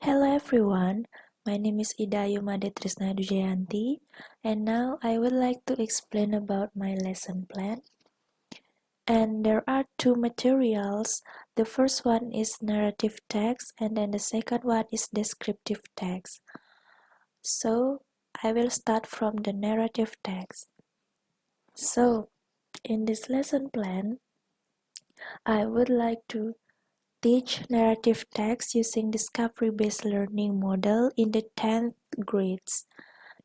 Hello everyone, my name is Ida Yumade Trisna Dujayanti, and now I would like to explain about my lesson plan. And there are two materials. The first one is narrative text, and then the second one is descriptive text. So I will start from the narrative text. So in this lesson plan, I would like to teach narrative text using discovery-based learning model in the 10th grades.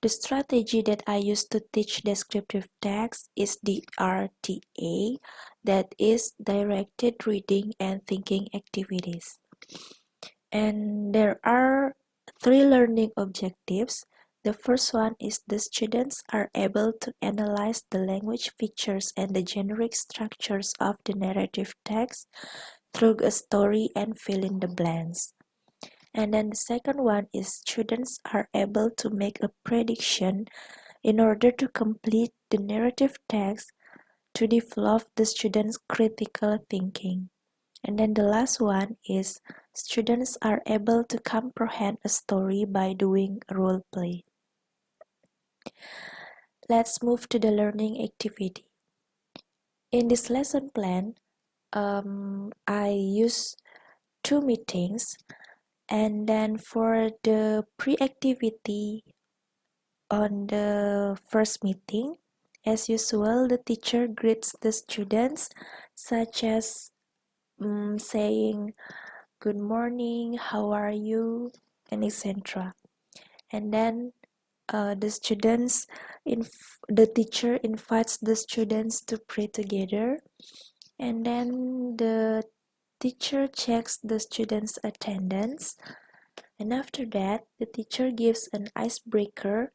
The strategy that I use to teach descriptive text is the RTA, that is directed reading and thinking activities. And there are three learning objectives. The first one is the students are able to analyze the language features and the generic structures of the narrative text through a story and fill in the blanks. And then the second one is students are able to make a prediction in order to complete the narrative text to develop the students' critical thinking. And then the last one is students are able to comprehend a story by doing role play. Let's move to the learning activity. In this lesson plan, I use two meetings, and then for the pre-activity on the first meeting, as usual, the teacher greets the students, such as saying, "Good morning, how are you?" and etc. And then the teacher invites the students to pray together, and then the teacher checks the students' attendance, and after that, the teacher gives an icebreaker,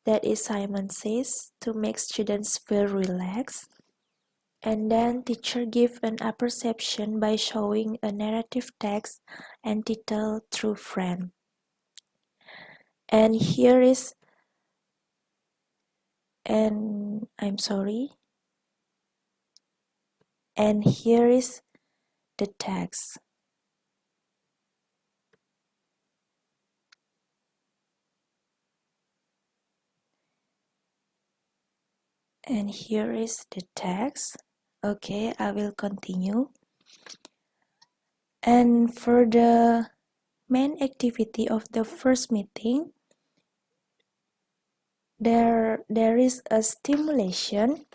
that is Simon Says, to make students feel relaxed. And then teacher give an apperception by showing a narrative text entitled True Friend. And here is and here is the text. And here is the text. Okay, I will continue. And for the main activity of the first meeting, there is a stimulation,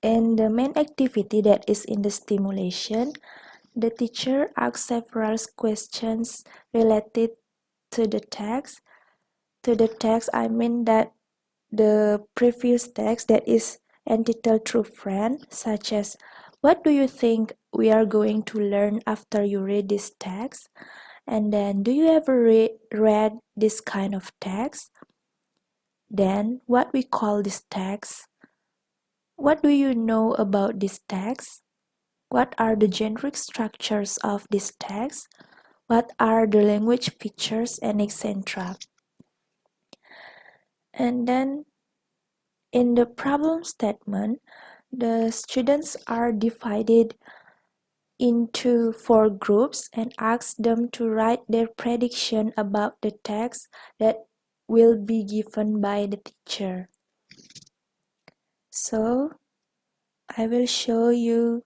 and the main activity that is in the stimulation, the teacher asks several questions related to the text. To the text, I mean that the previous text that is entitled True Friend, such as, what do you think we are going to learn after you read this text? And then, do you ever read this kind of text? Then, what we call this text? What do you know about this text? What are the generic structures of this text? What are the language features and etc. And then in the problem statement, the students are divided into 4 groups and ask them to write their prediction about the text that will be given by the teacher. So I will show you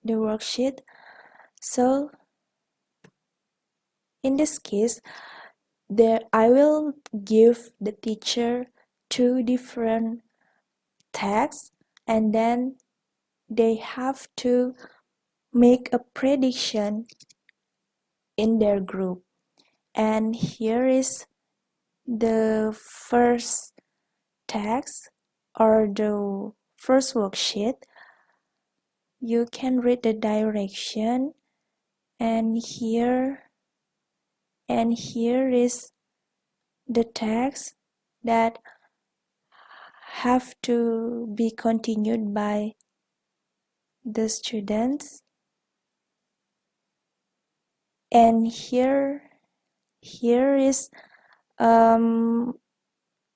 the worksheet. So in this case, I will give the teacher 2 different texts, and then they have to make a prediction in their group. And here is the first text or the first worksheet. You can read the direction, and here is the text that have to be continued by the students. And here is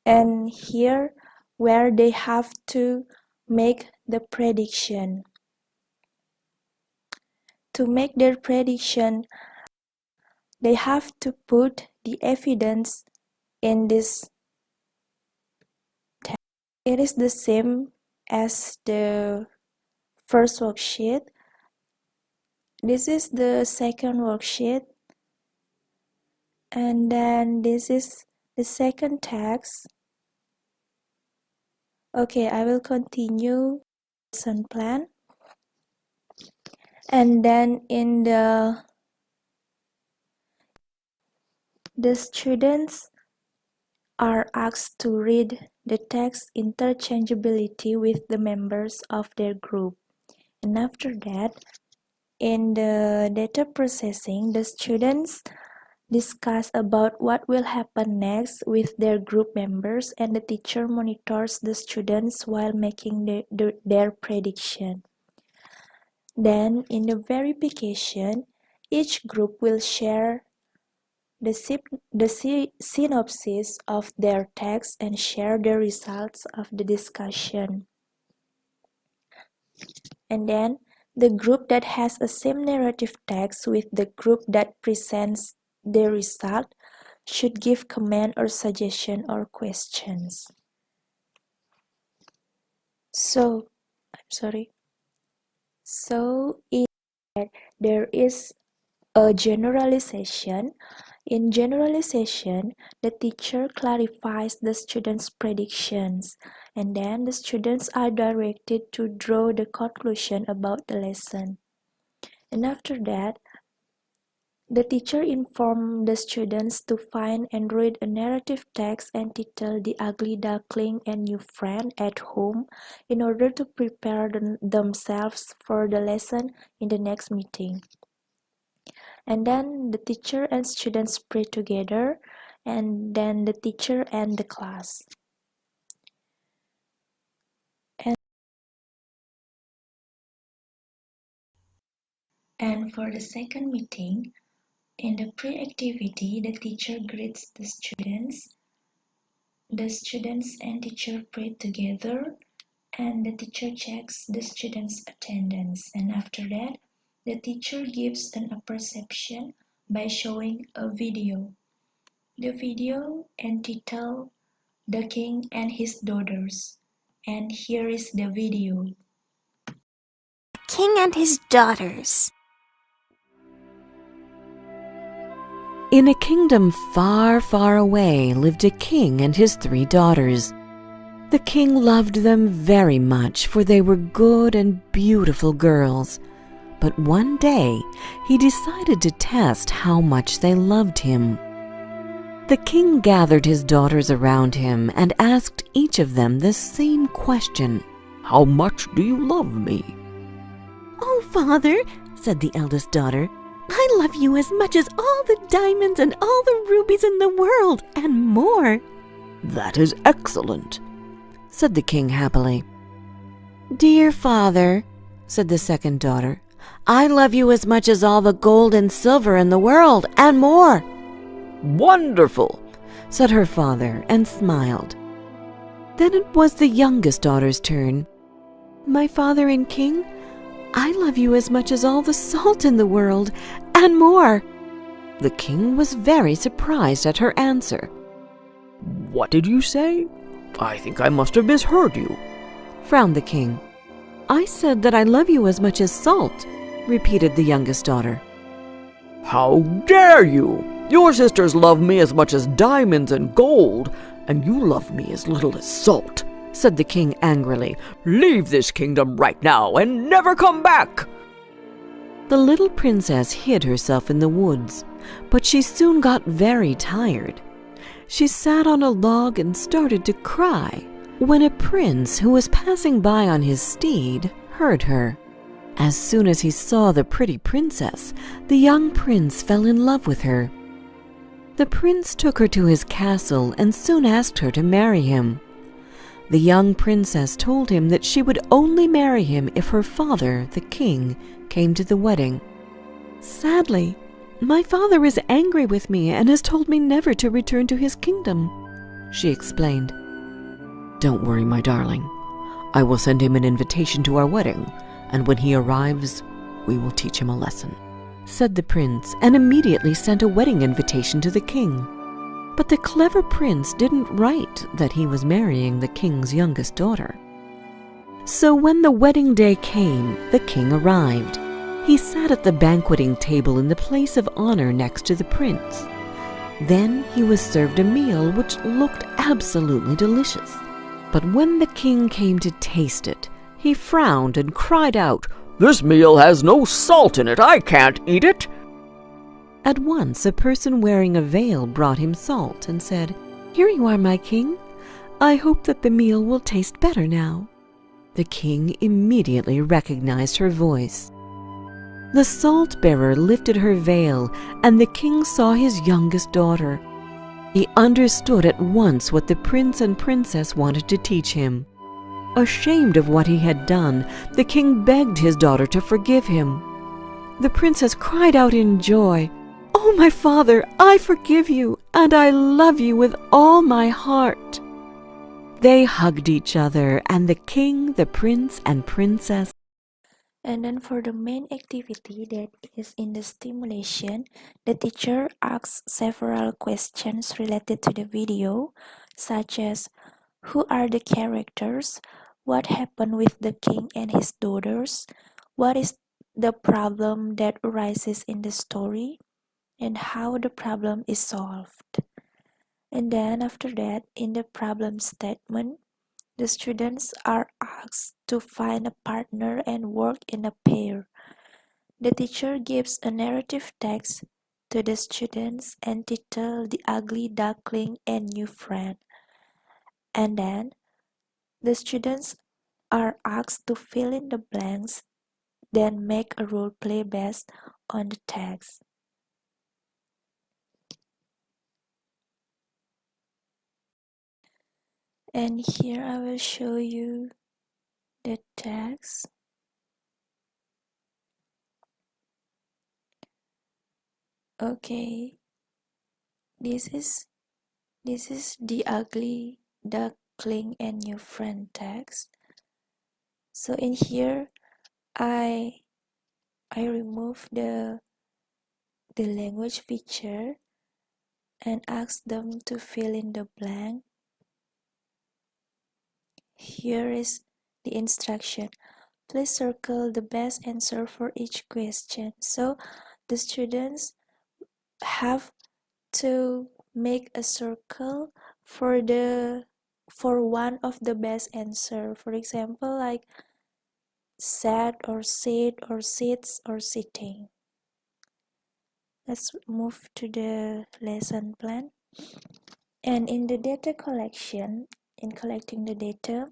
and here where they have to make the prediction. to make their prediction, they have to put the evidence in this text. It is the same as the first worksheet. This is the second worksheet, and then this is the second text. Okay, I will continue lesson plan. And then in the students are asked to read the text interchangeability with the members of their group. And after that, in the data processing, the students discuss about what will happen next with their group members, and the teacher monitors the students while making their prediction. Then, in the verification, each group will share the synopsis of their text and share the results of the discussion. And then, the group that has a same narrative text with the group that presents the result should give comment or suggestion or questions. So, there is a generalization. In generalization, the teacher clarifies the students' predictions, and then the students are directed to draw the conclusion about the lesson. And after that, the teacher informs the students to find and read a narrative text entitled The Ugly Duckling and New Friend at home in order to prepare themselves for the lesson in the next meeting. And then the teacher and students pray together, and then the teacher and the class. And for the second meeting, in the pre-activity, the teacher greets the students. The students and teacher pray together, and the teacher checks the students' attendance. And after that, the teacher gives an apperception by showing a video. The video entitled The King and His Daughters. And here is the video. King and his daughters. In a kingdom far, far away lived a king and his 3 daughters. The king loved them very much, for they were good and beautiful girls. But one day he decided to test how much they loved him. The king gathered his daughters around him and asked each of them the same question. "How much do you love me?" "Oh, father," said the eldest daughter, "I love you as much as all the diamonds and all the rubies in the world, and more." "That is excellent," said the king happily. "Dear father," said the second daughter, "I love you as much as all the gold and silver in the world, and more." "Wonderful," said her father, and smiled. Then it was the youngest daughter's turn. "My father and king, I love you as much as all the salt in the world, and more." The king was very surprised at her answer. "What did you say? I think I must have misheard you," frowned the king. "I said that I love you as much as salt," repeated the youngest daughter. "How dare you! Your sisters love me as much as diamonds and gold, and you love me as little as salt," said the king angrily. "Leave this kingdom right now and never come back." The little princess hid herself in the woods, but she soon got very tired. She sat on a log and started to cry, when a prince who was passing by on his steed heard her. As soon as he saw the pretty princess, the young prince fell in love with her. The prince took her to his castle and soon asked her to marry him. The young princess told him that she would only marry him if her father, the king, came to the wedding. "Sadly, my father is angry with me and has told me never to return to his kingdom," she explained. "Don't worry, my darling. I will send him an invitation to our wedding, and when he arrives, we will teach him a lesson," said the prince, and immediately sent a wedding invitation to the king. But the clever prince didn't write that he was marrying the king's youngest daughter. So when the wedding day came, the king arrived. He sat at the banqueting table in the place of honor next to the prince. Then he was served a meal which looked absolutely delicious. But when the king came to taste it, he frowned and cried out, "This meal has no salt in it. I can't eat it." At once a person wearing a veil brought him salt and said, "Here you are, my king. I hope that the meal will taste better now." The king immediately recognized her voice. The salt-bearer lifted her veil, and the king saw his youngest daughter. He understood at once what the prince and princess wanted to teach him. Ashamed of what he had done, the king begged his daughter to forgive him. The princess cried out in joy, "Oh, my father, I forgive you, and I love you with all my heart." They hugged each other, and the king, the prince, and princess. And then for the main activity that is in the stimulation, the teacher asks several questions related to the video, such as who are the characters, what happened with the king and his daughters, what is the problem that arises in the story, and how the problem is solved. And then after that, in the problem statement, the students are asked to find a partner and work in a pair. The teacher gives a narrative text to the students entitled The Ugly Duckling and New Friend. And then the students are asked to fill in the blanks, then make a role play based on the text. And here I will show you the text. Okay, this is the ugly duckling and new friend text. So in here I remove the language feature and ask them to fill in the blank. Here is the instruction. Please circle the best answer for each question. So the students have to make a circle for one of the best answer. For example, like sat or sit or sits or sitting. Let's move to the lesson plan. And in the data collection, in collecting the data,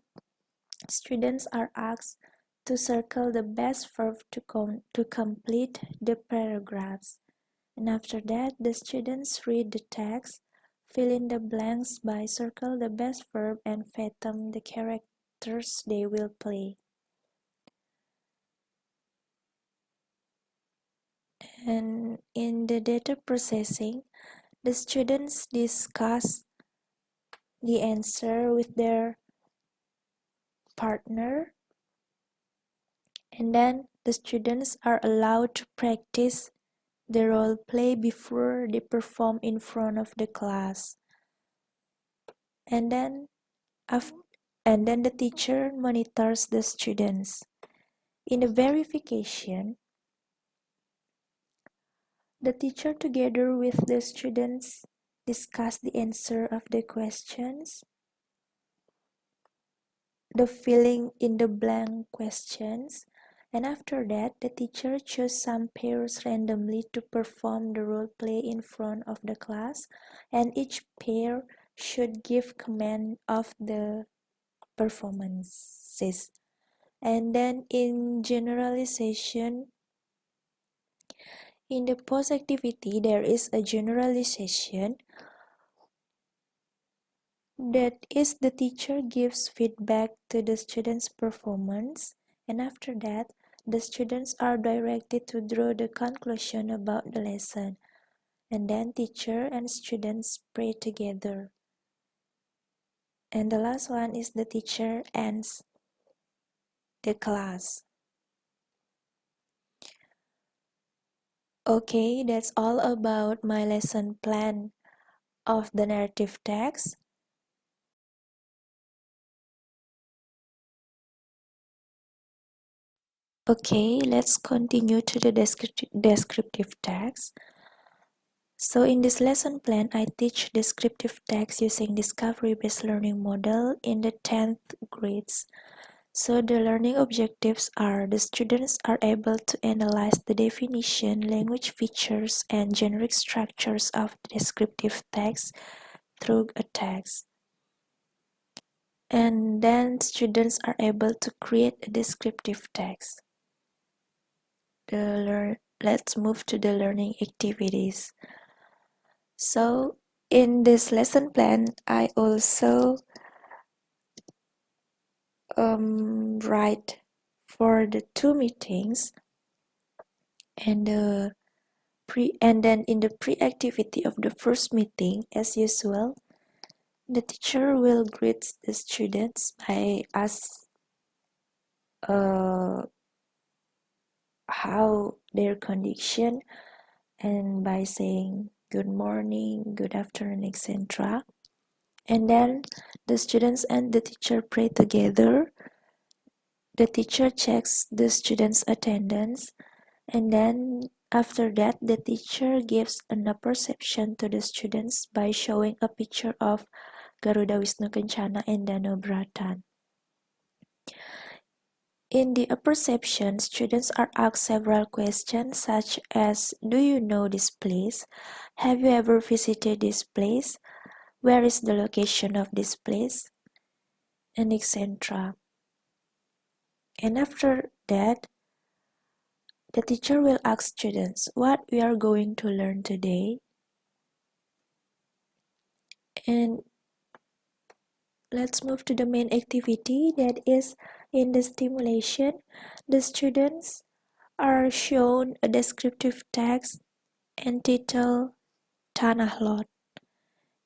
students are asked to circle the best verb to complete the paragraphs. And after that, the students read the text, fill in the blanks by circle the best verb and fathom the characters they will play. And in the data processing, the students discuss the answer with their partner, and then the students are allowed to practice the role play before they perform in front of the class. And then the teacher monitors the students. In the verification, the teacher together with the students discuss the answer of the questions, the filling in the blank questions, and after that, the teacher chooses some pairs randomly to perform the role play in front of the class, and each pair should give command of the performances. And then in generalization, in the post activity, there is a generalization. That is, the teacher gives feedback to the students' performance, and after that, the students are directed to draw the conclusion about the lesson, and then teacher and students pray together. And the last one is the teacher ends the class. Okay, that's all about my lesson plan of the narrative text. Okay, let's continue to the descriptive text. So in this lesson plan, I teach descriptive text using discovery-based learning model in the 10th grades. So the learning objectives are the students are able to analyze the definition, language features, and generic structures of the descriptive text through a text. And then students are able to create a descriptive text. Let's move to the learning activities. So in this lesson plan, I also write for the 2 meetings and then in the pre-activity of the first meeting, as usual, the teacher will greet the students by ask how their condition and by saying good morning, good afternoon, etc. And then the students and the teacher pray together. The teacher checks the students' attendance, and then after that, the teacher gives an perception to the students by showing a picture of Garuda Wisnu Kencana and Danau Bratan. In the perception, students are asked several questions such as, do you know this place? Have you ever visited this place? Where is the location of this place? And etc. And after that, the teacher will ask students what we are going to learn today. And let's move to the main activity, that is in the stimulation. The students are shown a descriptive text entitled Tanah Lot.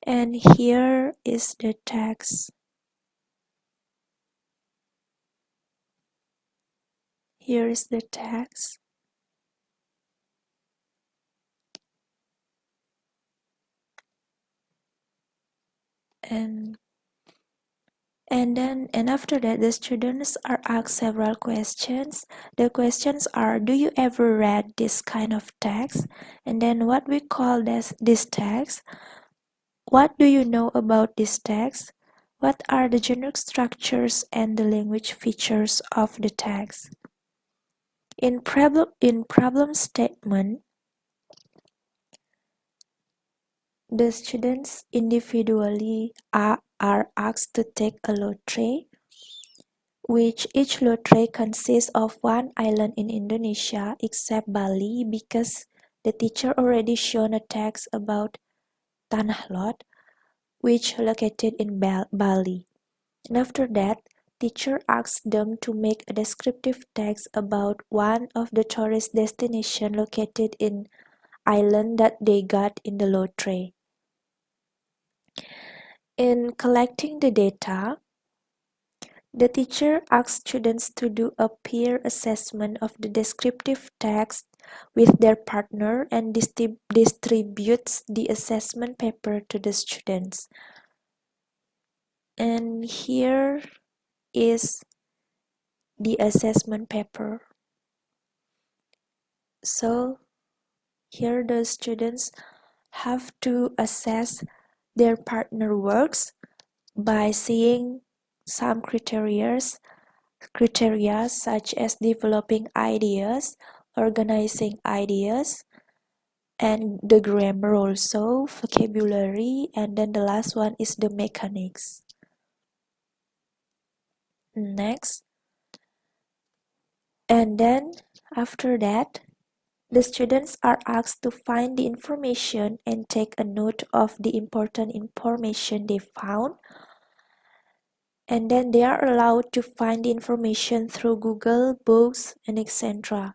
And here is the text. Here is the text. And after that, the students are asked several questions. The questions are, do you ever read this kind of text? And then what we call this text? What do you know about this text? What are the generic structures and the language features of the text? In problem statement, the students individually are asked to take a lottery, which each lottery consists of one island in Indonesia except Bali, because the teacher already shown a text about Tanah Lot, which located in Bali. And after that, teacher asks them to make a descriptive text about one of the tourist destination located in island that they got in the lottery. In collecting the data, the teacher asks students to do a peer assessment of the descriptive text with their partner and distributes the assessment paper to the students. And here is the assessment paper. So here the students have to assess their partner works by seeing some criteria such as developing ideas, organizing ideas, and the grammar also, vocabulary, and then the last one is the mechanics. Next. And then after that, the students are asked to find the information and take a note of the important information they found. And then they are allowed to find the information through Google, books, and etc.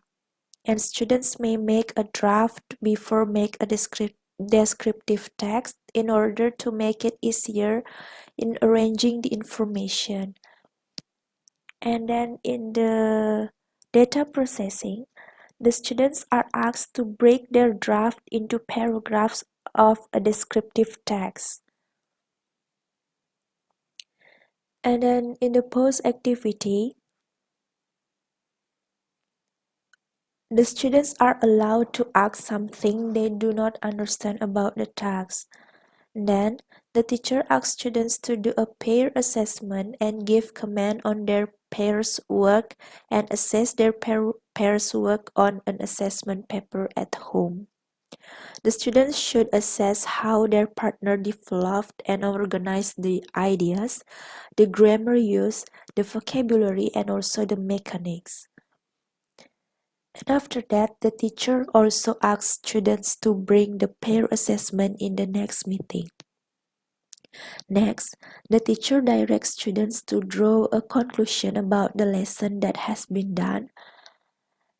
And students may make a draft before make a descriptive text in order to make it easier in arranging the information. And then in the data processing, The students are asked to break their draft into paragraphs of a descriptive text. And then in the post activity, the students are allowed to ask something they do not understand about the task. Then, the teacher asks students to do a peer assessment and give comment on their peers' work and assess their peers' work on an assessment paper at home. The students should assess how their partner developed and organized the ideas, the grammar use, the vocabulary, and also the mechanics. And after that, the teacher also asks students to bring the peer assessment in the next meeting. Next, the teacher directs students to draw a conclusion about the lesson that has been done.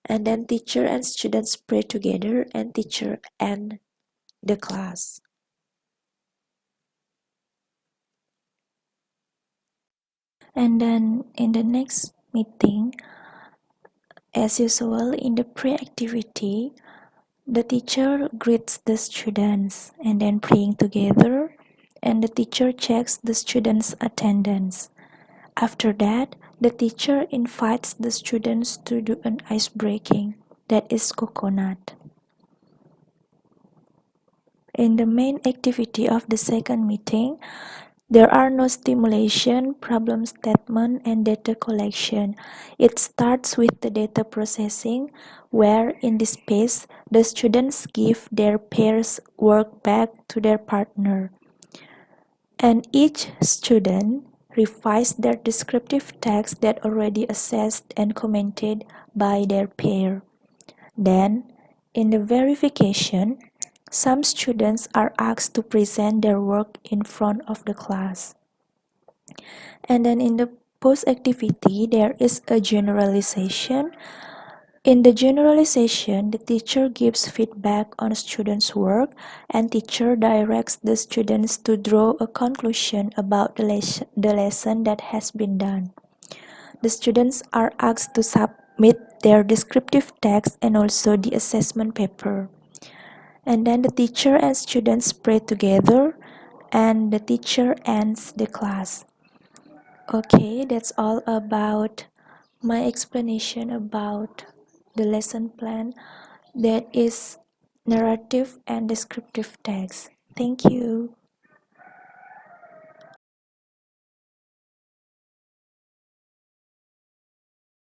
And then teacher and students pray together and teacher end the class. And then in the next meeting, as usual in the pre-activity, the teacher greets the students and then praying together, and the teacher checks the students' attendance. After that, the teacher invites the students to do an ice breaking, that is coconut. In the main activity of the second meeting, there are no stimulation, problem statement, and data collection. It starts with the data processing, where in this phase, the students give their peers' work back to their partner. And each student revise their descriptive text that already assessed and commented by their peer. Then, in the verification, some students are asked to present their work in front of the class. And then in the post activity, there is a generalization. In the generalization, the teacher gives feedback on students' work and teacher directs the students to draw a conclusion about the lesson that has been done. The students are asked to submit their descriptive text and also the assessment paper. And then the teacher and students pray together and the teacher ends the class. Okay, that's all about my explanation about the lesson plan that is narrative and descriptive text. Thank you.